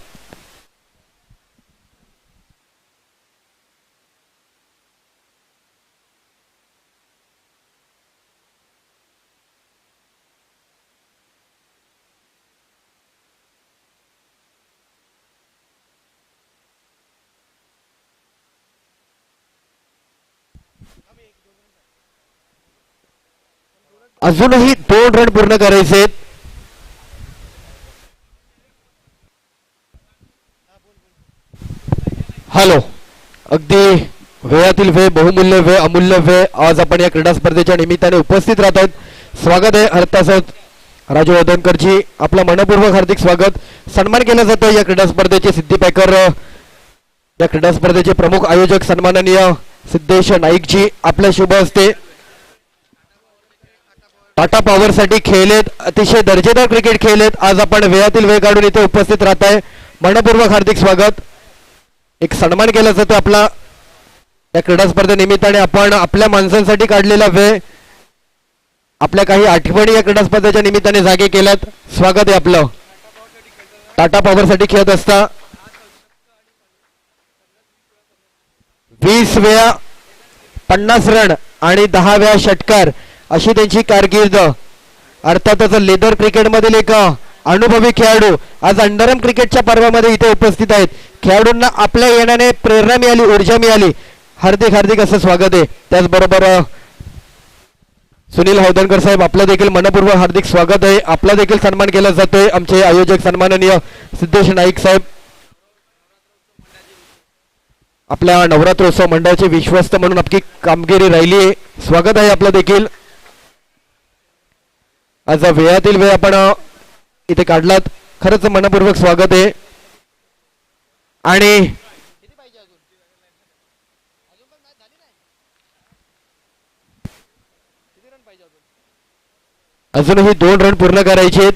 अजूनही 2 रन पूर्ण करायचे आहेत. हॅलो. अगदी वेळातील वेळ, बहुमूल्य वेळ, अमूल्य वेळ आज आपण या क्रीडा स्पर्धेच्या निमित्ताने उपस्थित राहत आहोत. स्वागत आहे हरतासत राजू वदनकरजी. आपलं मनपूर्वक हार्दिक स्वागत. सन्मान केला जातो या क्रीडा स्पर्धेचे सिद्धी पॅकर, या क्रीडा स्पर्धेचे प्रमुख आयोजक सन्माननीय सिद्धेश नाईकजी. आपल्या शुभ हस्ते टाटा पॉवर साठी खेळलेत. अतिशय दर्जेदार क्रिकेट खेळलेत. आज आपण वेळातील वेळ काढून इथे उपस्थित राहत आहे. मनपूर्वक हार्दिक स्वागत. एक सन्मान केला जातो आपला या क्रीडा स्पर्धेनिमित्ताने. आपण आपल्या माणसांसाठी काढलेला वेळ, आपल्या काही आठवणी या क्रीडा स्पर्धेच्या निमित्ताने जागे केल्यात. स्वागत आहे आपलं. टाटा पॉवर साठी खेळत असता 20 वेळा 50 रन आणि 10 वेळा षटकार अशी त्यांची कारकीर्द. अर्थातच लेदर क्रिकेट मधील एक अनुभवी खेळाडू आज अंडरम क्रिकेटच्या पर्वामध्ये इथे उपस्थित आहेत. खेळाडूंना आपल्या येण्याने प्रेरणा मिळाली, ऊर्जा मिळाली. हार्दिक हार्दिक असं स्वागत आहे. त्याचबरोबर सुनील हौदनकर साहेब, आपलं देखील मनपूर्वक हार्दिक स्वागत आहे. आपला देखील सन्मान केला जातोय. आमचे आयोजक सन्माननीय सिद्धेश नाईक साहेब, आपल्या नवरात्रोत्सव मंडळाचे विश्वस्त म्हणून आपली कामगिरी राहिली आहे. स्वागत आहे आपलं देखील. आज वेळातील वेळ आपण इथे काढलात. खरंच मनपूर्वक स्वागत आहे. आणि अजूनही 2 रन पूर्ण करायचे.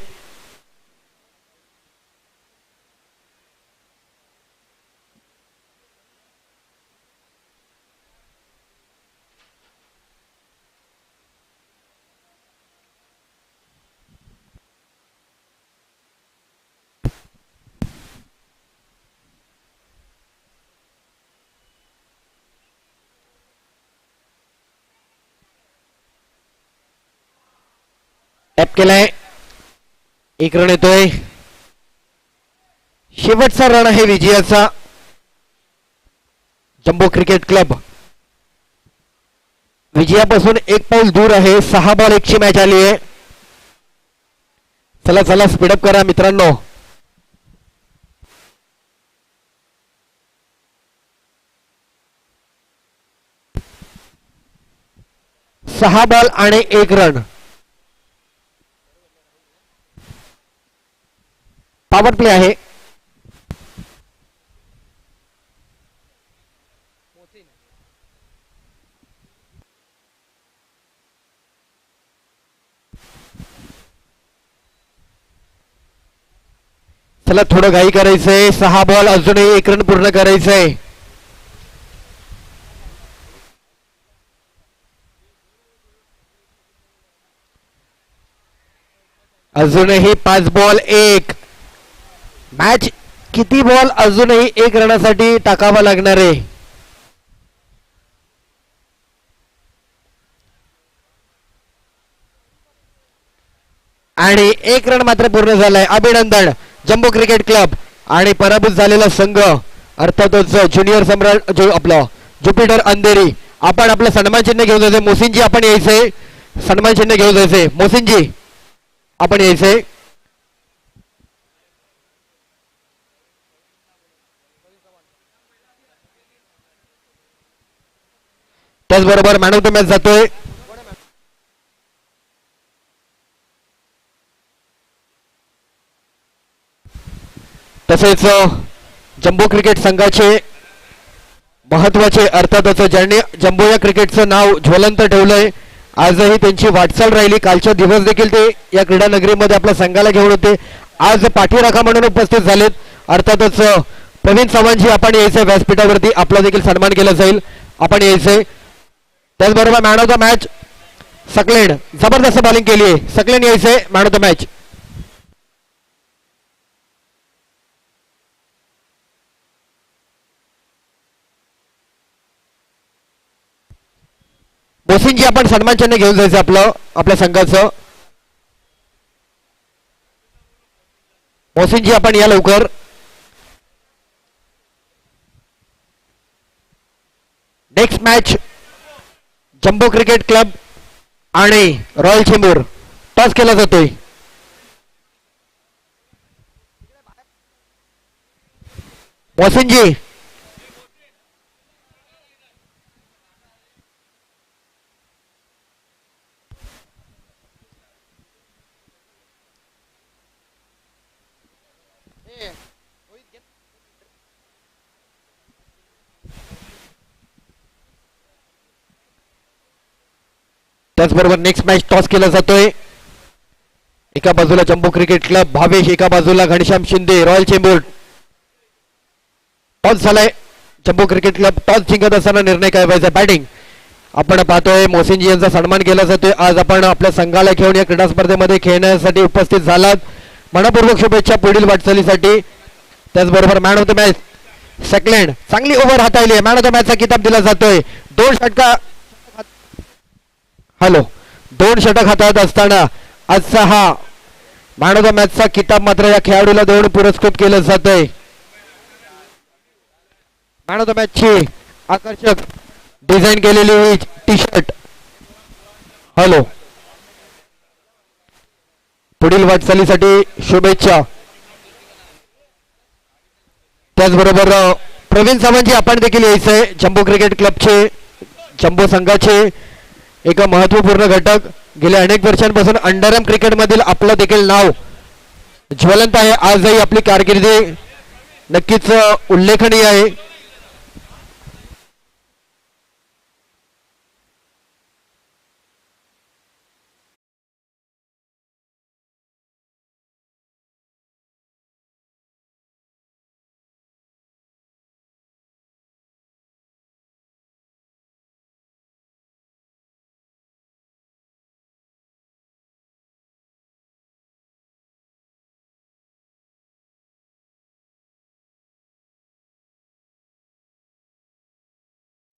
टॅप केलाय. 1 रन येतोय. शेवटचा रन आहे विजयाचा. जम्बो क्रिकेट क्लब विजयापासून 1 पाऊल दूर आहे. 6 बॉल 1 ची मॅच आली आहे. चला चला स्पीडअप करा मित्रांनो. सहा बॉल आणि 1 रन. पॉवर प्ले आहे. चला थोडं घाई करायचंय. 6 बॉल अजूनही 1 रन पूर्ण करायचंय. अजूनही 5 बॉल 1. मॅच किती बॉल अजूनही 1 रनासाठी टाकावा लागणार आहे. आणि 1 रन मात्र पूर्ण झालाय. अभिनंदन जम्बो क्रिकेट क्लब. आणि पराभूत झालेला संघ अर्थातच ज्युनियर सम्राट जो आपला ज्युपिटर अंधेरी. आपण आपलं सन्मान चिन्ह घेऊन जायचंय. मोसिनजी आपण यायचंय. सन्मान चिन्ह घेऊन जायचंय. मोसिनजी आपण यायचंय. त्याचबरोबर मॅन ऑफ द मॅच जातोय. तसेच जम्बो क्रिकेट संघाचे महत्वाचे अर्थातच ज्यांनी जम्बो या क्रिकेटचं नाव ज्वलंत ठेवलंय. आजही त्यांची वाटचाल राहिली. कालच्या दिवस देखील ते या क्रीडा नगरीमध्ये आपल्या संघाला घेऊन होते. आज पाठीराखा म्हणून उपस्थित झालेत. अर्थातच प्रवीण चव्हाणजी आपण यायचंय. व्यासपीठावरती आपला देखील सन्मान केला जाईल. आपण यायचंय. त्याचबरोबर man of the match Saqlain. जबरदस्त बॉलिंग केली आहे. सकलेन यायचंय मॅन ऑफ द मॅच. मोसिनजी आपण सन्मान चिन्ह घेऊन जायचं आपलं आपल्या संघाचं. मोसिनजी आपण या लवकर. Next match jumbo cricket club आणि रॉयल चेंबूर. टॉस केला जातोय. मोसिनजी त्याचबरोबर नेक्स्ट मॅच टॉस केला जातोय. एका बाजूला जम्बो क्रिकेट क्लब भावेश, एका बाजूला घनश्याम शिंदे रॉयल चेंबूर. टॉस झालाय. जम्बो क्रिकेट क्लब टॉस जिंकत असताना निर्णय काय व्हायचा. बॅटिंग आपण पाहतोय. मोसिनजी यांचा सन्मान केला जातोय. आज आपण आपल्या संघाला घेऊन या क्रीडा स्पर्धेमध्ये खेळण्यासाठी उपस्थित झालात. मनपूर्वक शुभेच्छा पुढील वाटचालीसाठी. त्याचबरोबर मॅन ऑफ द मॅच सकलेंड. चांगली ओव्हर हाताळली. मॅन ऑफ द मॅचचा किताब दिला जातोय. 2 षटका दोन षटक हाताळत असताना आजचा हा मॅन ऑफ द मॅचचा किताब मात्र या खेळाडूला देऊन पुरस्कृत केलं जातंय. मॅन ऑफ द मॅचची आकर्षक डिझाईन केलेली टी शर्ट. पुढील वाटचालीसाठी शुभेच्छा. त्याचबरोबर प्रवीण सावंतजी आपण देखील यायचंय. जम्बो क्रिकेट क्लबचे जम्बो संघाचे एक महत्वपूर्ण घटक. गेल्या अनेक वर्षांपासून अंडरआर्म क्रिकेटमधील आपलं देखील नाव ज्वलंत आहे. आजही आपली कारकिर्दी नक्कीच उल्लेखनीय आहे.